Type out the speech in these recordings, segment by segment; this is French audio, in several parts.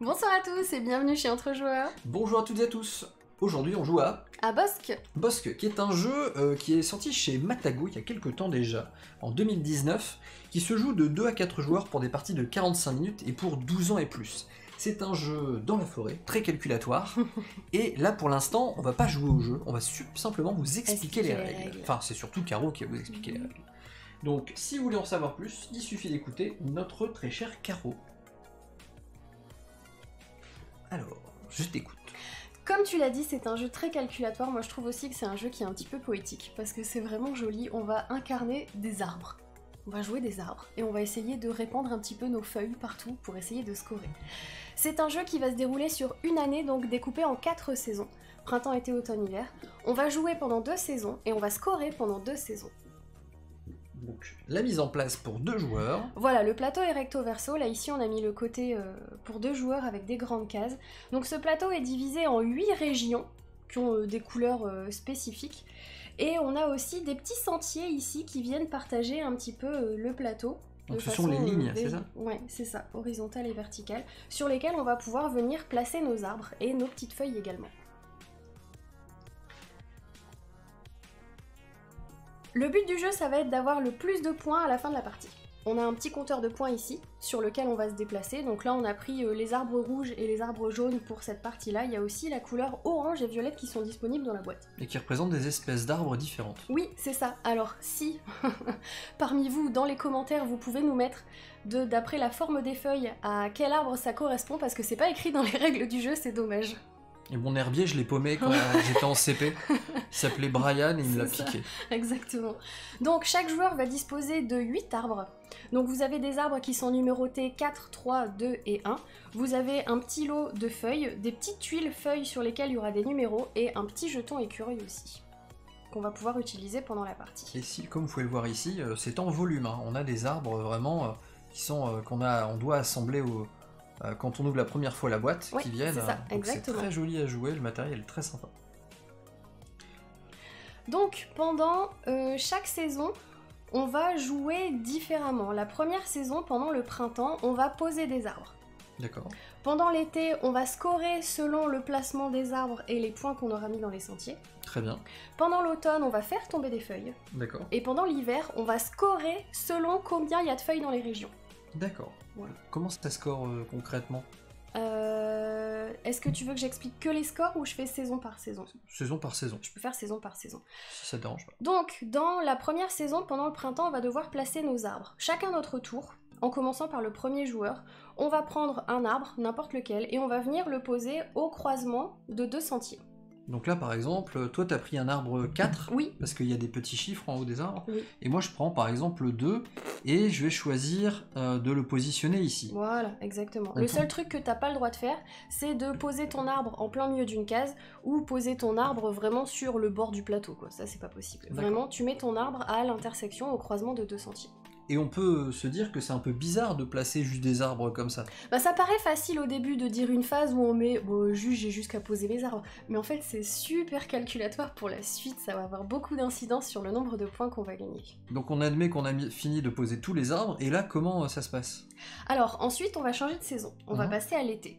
Bonsoir à tous et bienvenue chez Entre Joueurs. Bonjour à toutes et à tous. Aujourd'hui on joue à Bosque. Bosque, qui est un jeu qui est sorti chez Matago il y a quelques temps déjà, en 2019, qui se joue de 2 à 4 joueurs pour des parties de 45 minutes et pour 12 ans et plus. C'est un jeu dans la forêt, très calculatoire, et là pour l'instant on va pas jouer au jeu, on va simplement vous expliquer les règles. Enfin c'est surtout Caro qui va vous expliquer les règles. Donc si vous voulez en savoir plus, il suffit d'écouter notre très cher Caro. Alors, je t'écoute. Comme tu l'as dit, c'est un jeu très calculatoire. Moi je trouve aussi que c'est un jeu qui est un petit peu poétique parce que c'est vraiment joli. On va incarner des arbres. On va jouer des arbres et on va essayer de répandre un petit peu nos feuilles partout pour essayer de scorer. C'est un jeu qui va se dérouler sur une année, donc découpé en 4 saisons. Printemps, été, automne, hiver. On va jouer pendant 2 saisons et on va scorer pendant 2 saisons. Donc, la mise en place pour 2 joueurs. Voilà, le plateau est recto verso. Là, ici, on a mis le côté pour 2 joueurs avec des grandes cases. Donc, ce plateau est divisé en 8 régions qui ont des couleurs spécifiques. Et on a aussi des petits sentiers ici qui viennent partager un petit peu le plateau. Donc, ce sont les lignes, c'est ça ? Ouais, c'est ça, horizontales et verticales, sur lesquelles on va pouvoir venir placer nos arbres et nos petites feuilles également. Le but du jeu, ça va être d'avoir le plus de points à la fin de la partie. On a un petit compteur de points ici, sur lequel on va se déplacer. Donc là, on a pris les arbres rouges et les arbres jaunes pour cette partie-là. Il y a aussi la couleur orange et violette qui sont disponibles dans la boîte. Et qui représentent des espèces d'arbres différentes. Oui, c'est ça. Alors, si, parmi vous, dans les commentaires, vous pouvez nous mettre, d'après la forme des feuilles, à quel arbre ça correspond, parce que c'est pas écrit dans les règles du jeu, c'est dommage. Et mon herbier, je l'ai paumé quand j'étais en CP. Il s'appelait Brian et il me l'a piqué. Exactement. Donc chaque joueur va disposer de 8 arbres. Donc vous avez des arbres qui sont numérotés 4, 3, 2 et 1. Vous avez un petit lot de feuilles, des petites tuiles feuilles sur lesquelles il y aura des numéros et un petit jeton écureuil aussi, qu'on va pouvoir utiliser pendant la partie. Et si, comme vous pouvez le voir ici, c'est en volume. Hein. On a des arbres vraiment qui sont on doit assembler quand on ouvre la première fois la boîte, ouais, qui viennent. C'est très joli à jouer, le matériel est très sympa. Donc pendant chaque saison, on va jouer différemment. La première saison, pendant le printemps, on va poser des arbres. D'accord. Pendant l'été, on va scorer selon le placement des arbres et les points qu'on aura mis dans les sentiers. Très bien. Pendant l'automne, on va faire tomber des feuilles. D'accord. Et pendant l'hiver, on va scorer selon combien il y a de feuilles dans les régions. D'accord. Voilà. Comment ça score concrètement ? Est-ce que tu veux que j'explique que les scores ou je fais saison par saison ? Saison par saison. Je peux faire saison par saison. Si ça te dérange pas. Donc, dans la première saison, pendant le printemps, on va devoir placer nos arbres. Chacun notre tour, en commençant par le premier joueur, on va prendre un arbre, n'importe lequel, et on va venir le poser au croisement de 2 sentiers. Donc là, par exemple, toi, t'as pris un arbre 4, oui. Parce qu'il y a des petits chiffres en haut des arbres, oui. Et moi, je prends par exemple 2, et je vais choisir de le positionner ici. Voilà, exactement. Le seul truc que t'as pas le droit de faire, c'est de poser ton arbre en plein milieu d'une case, ou poser ton arbre vraiment sur le bord du plateau, quoi. Ça, c'est pas possible. Vraiment, tu mets ton arbre à l'intersection, au croisement de 2 sentiers. Et on peut se dire que c'est un peu bizarre de placer juste des arbres comme ça. Bah ça paraît facile au début de dire une phase où on met bon, juste j'ai juste qu'à poser mes arbres, mais en fait c'est super calculatoire pour la suite, ça va avoir beaucoup d'incidence sur le nombre de points qu'on va gagner. Donc on admet qu'on a fini de poser tous les arbres, et là comment ça se passe ? Alors ensuite on va changer de saison, on va passer à l'été.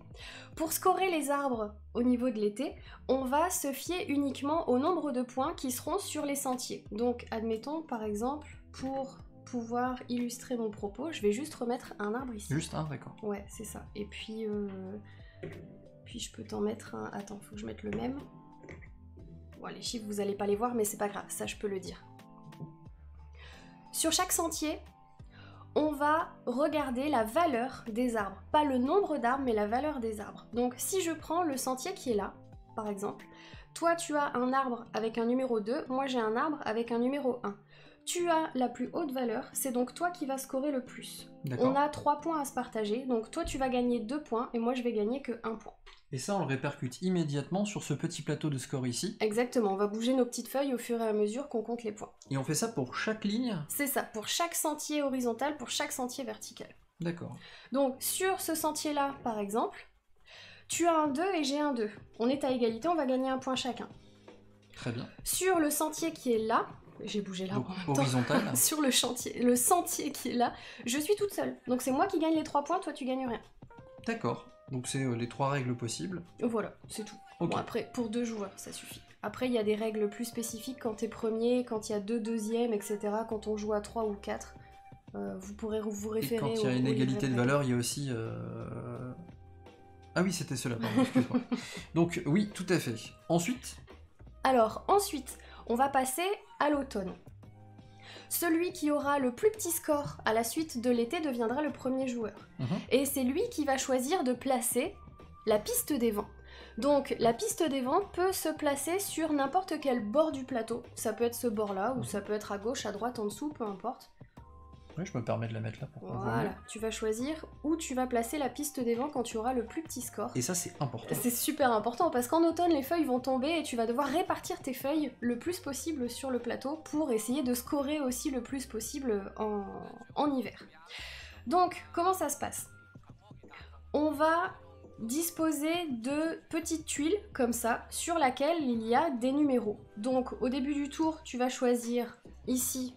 Pour scorer les arbres au niveau de l'été, on va se fier uniquement au nombre de points qui seront sur les sentiers. Donc admettons par exemple pour pouvoir illustrer mon propos, je vais juste remettre un arbre ici. Juste un, d'accord. Ouais, c'est ça. Et puis, je peux t'en mettre un... Attends, faut que je mette le même. Bon, les chiffres, vous allez pas les voir, mais c'est pas grave, ça je peux le dire. Sur chaque sentier, on va regarder la valeur des arbres. Pas le nombre d'arbres, mais la valeur des arbres. Donc, si je prends le sentier qui est là, par exemple, toi tu as un arbre avec un numéro 2, moi j'ai un arbre avec un numéro 1. Tu as la plus haute valeur, c'est donc toi qui vas scorer le plus. On a 3 points à se partager, donc toi tu vas gagner 2 points et moi je vais gagner que 1 point. Et ça on le répercute immédiatement sur ce petit plateau de score ici. Exactement, on va bouger nos petites feuilles au fur et à mesure qu'on compte les points. Et on fait ça pour chaque ligne ? C'est ça, pour chaque sentier horizontal, pour chaque sentier vertical. D'accord. Donc sur ce sentier-là, par exemple, tu as un 2 et j'ai un 2. On est à égalité, on va gagner 1 point chacun. Très bien. Sur le sentier qui est là, j'ai bougé l'arbre en même temps. Horizontal. Sur le sentier qui est là, je suis toute seule. Donc c'est moi qui gagne les 3 points, toi tu gagnes rien. D'accord. Donc c'est les 3 règles possibles. Voilà, c'est tout. Ok. Bon, après, pour 2 joueurs, ça suffit. Après, il y a des règles plus spécifiques quand t'es premier, quand il y a 2 deuxièmes, etc. Quand on joue à 3 ou 4, vous pourrez vous Et référer quand il y a une égalité de valeur, il y a aussi... Ah oui, c'était cela, pardon, excuse-moi. Donc oui, tout à fait. Ensuite, Alors, ensuite, on va passer à l'automne. Celui qui aura le plus petit score à la suite de l'été deviendra le premier joueur. Et c'est lui qui va choisir de placer la piste des vents. Donc la piste des vents peut se placer sur n'importe quel bord du plateau. Ça peut être ce bord-là, ou ça peut être à gauche, à droite, en dessous, peu importe. oui, je me permets de la mettre là pour qu'on voit Voilà, mieux. tu vas choisir où tu vas placer la piste des vents quand tu auras le plus petit score. Et ça, c'est important. C'est super important parce qu'en automne, les feuilles vont tomber et tu vas devoir répartir tes feuilles le plus possible sur le plateau pour essayer de scorer aussi le plus possible en hiver. Donc, comment ça se passe? On va disposer de petites tuiles comme ça sur laquelle il y a des numéros. Donc, au début du tour, tu vas choisir ici.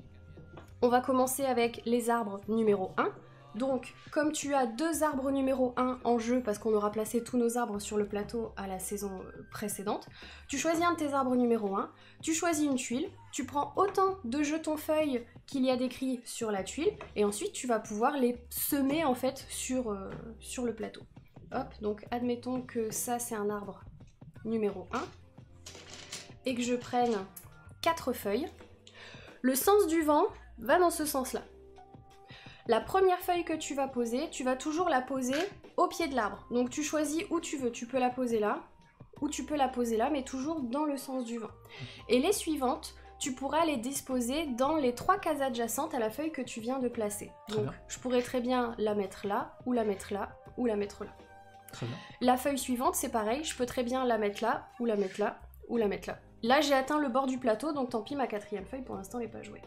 On va commencer avec les arbres numéro 1. Donc, comme tu as 2 arbres numéro 1 en jeu, parce qu'on aura placé tous nos arbres sur le plateau à la saison précédente, tu choisis un de tes arbres numéro 1, tu choisis une tuile, tu prends autant de jetons feuilles qu'il y a décrit sur la tuile, et ensuite tu vas pouvoir les semer en fait sur le plateau. Hop, donc admettons que ça c'est un arbre numéro 1, et que je prenne 4 feuilles. Le sens du vent va dans ce sens-là. La première feuille que tu vas poser, tu vas toujours la poser au pied de l'arbre. Donc tu choisis où tu veux, tu peux la poser là, ou tu peux la poser là, mais toujours dans le sens du vent. Et les suivantes, tu pourras les disposer dans les 3 cases adjacentes à la feuille que tu viens de placer. Très Donc bien. je pourrais très bien la mettre là, ou la mettre là, ou la mettre là. Très bien. La feuille suivante, c'est pareil, je peux très bien la mettre là, ou la mettre là, ou la mettre là. Là, j'ai atteint le bord du plateau, donc tant pis, ma 4e feuille, pour l'instant, n'est pas jouée.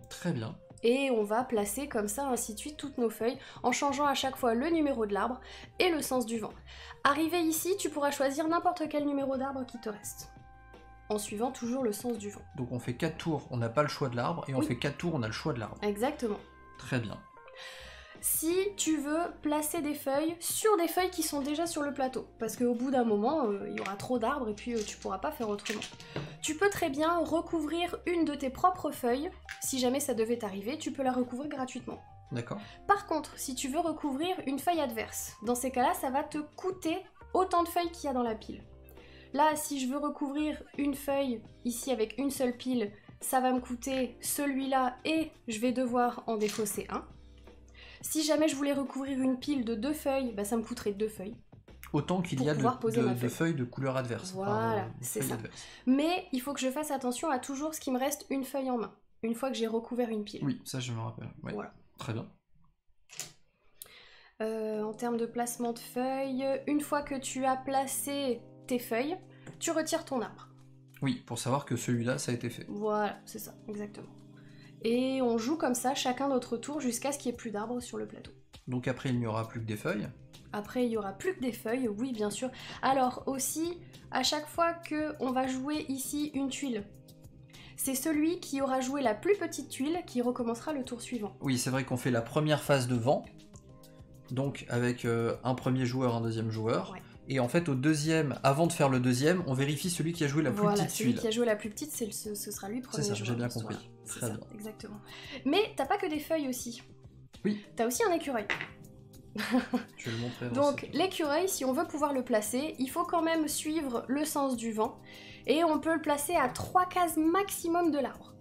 Très bien. Et on va placer comme ça, ainsi de suite, toutes nos feuilles, en changeant à chaque fois le numéro de l'arbre et le sens du vent. Arrivé ici, tu pourras choisir n'importe quel numéro d'arbre qui te reste, en suivant toujours le sens du vent. Donc on fait 4 tours, on n'a pas le choix de l'arbre, et on Oui. fait 4 tours, on a le choix de l'arbre. Exactement. Très bien. Si tu veux placer des feuilles sur des feuilles qui sont déjà sur le plateau, parce qu'au bout d'un moment, il y aura trop d'arbres et puis tu pourras pas faire autrement. Tu peux très bien recouvrir une de tes propres feuilles, si jamais ça devait t'arriver, tu peux la recouvrir gratuitement. D'accord. Par contre, si tu veux recouvrir une feuille adverse, dans ces cas-là, ça va te coûter autant de feuilles qu'il y a dans la pile. Là, si je veux recouvrir une feuille ici avec une seule pile, ça va me coûter celui-là et je vais devoir en défausser un. Si jamais je voulais recouvrir une pile de 2 feuilles, bah ça me coûterait 2 feuilles. Autant qu'il Pour y a pouvoir poser ma de feuille. feuilles de couleur adverse. Voilà, de c'est feuilles ça. adverses. Mais il faut que je fasse attention à toujours ce qui me reste une feuille en main, une fois que j'ai recouvert une pile. Oui, ça je me rappelle. Ouais. Voilà. Très bien. En termes de placement de feuilles, une fois que tu as placé tes feuilles, tu retires ton arbre. Oui, pour savoir que celui-là, ça a été fait. Voilà, c'est ça, exactement. Et on joue comme ça chacun notre tour jusqu'à ce qu'il n'y ait plus d'arbres sur le plateau. Donc après, il n'y aura plus que des feuilles. Après, il y aura plus que des feuilles, oui, bien sûr. Alors aussi, à chaque fois qu'on va jouer ici une tuile, c'est celui qui aura joué la plus petite tuile qui recommencera le tour suivant. Oui, c'est vrai qu'on fait la première phase de vent, donc avec un premier joueur, un deuxième joueur. Ouais. Et en fait, au deuxième, avant de faire le deuxième, on vérifie celui qui a joué la plus Voilà, petite celui tuile. qui a joué la plus petite, ce sera lui le premier C'est ça, joueur j'ai bien de ce compris. tour-là. C'est Très ça, bien. exactement. Mais t'as pas que des feuilles aussi. Oui. T'as aussi un écureuil. Je vais le montrer. Donc l'écureuil, si on veut pouvoir le placer, il faut quand même suivre le sens du vent. Et on peut le placer à 3 cases maximum de l'arbre.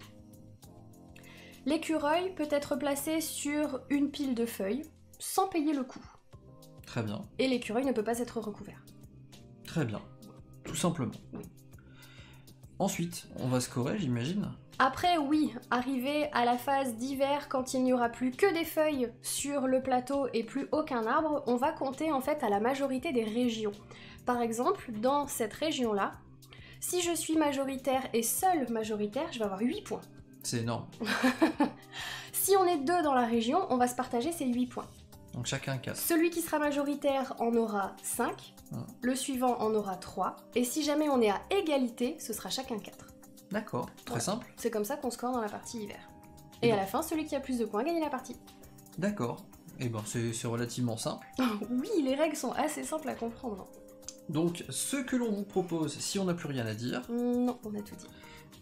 L'écureuil peut être placé sur une pile de feuilles, sans payer le coût. Très bien. Et l'écureuil ne peut pas être recouvert. Très bien. Tout simplement. Oui. Ensuite, on va scorer, j'imagine. Après, oui, arrivé à la phase d'hiver, quand il n'y aura plus que des feuilles sur le plateau et plus aucun arbre, on va compter en fait à la majorité des régions. Par exemple, dans cette région-là, si je suis majoritaire et seule majoritaire, je vais avoir 8 points. C'est énorme. Si on est 2 dans la région, on va se partager ces 8 points. Donc chacun 4. Celui qui sera majoritaire en aura 5, le suivant en aura 3, et si jamais on est à égalité, ce sera chacun 4. D'accord, très Ouais. simple. C'est comme ça qu'on score dans la partie hiver. Et à la fin, celui qui a plus de points gagne la partie. D'accord. Et ben c'est relativement simple. Oui, les règles sont assez simples à comprendre. Donc ce que l'on vous propose, si on n'a plus rien à dire... Non, on a tout dit.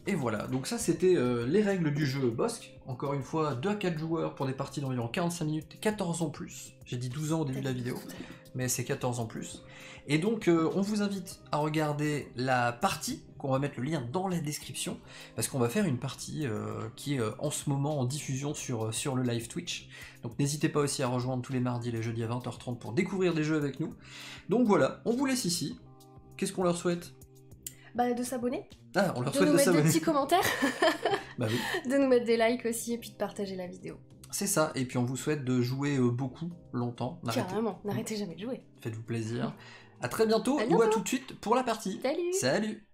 Et voilà, donc ça c'était les règles du jeu Bosque. Encore une fois, 2 à 4 joueurs pour des parties d'environ 45 minutes, 14 ans plus. J'ai dit 12 ans au début de la vidéo, mais c'est 14 ans plus. Et donc on vous invite à regarder la partie, qu'on va mettre le lien dans la description, parce qu'on va faire une partie qui est en ce moment en diffusion sur le live Twitch. Donc n'hésitez pas aussi à rejoindre tous les mardis et les jeudis à 20h30 pour découvrir des jeux avec nous. Donc voilà, on vous laisse ici. Qu'est-ce qu'on leur souhaite ? Bah de s'abonner. Ah, on leur De souhaite nous de mettre des s'abonner. petits commentaires. Bah oui. De nous mettre des likes aussi et puis de partager la vidéo. C'est ça, et puis on vous souhaite de jouer beaucoup, longtemps. Carrément, n'arrêtez jamais de jouer. Faites-vous plaisir. À très bientôt, À ou bientôt. à tout de suite pour la partie. Salut. Salut.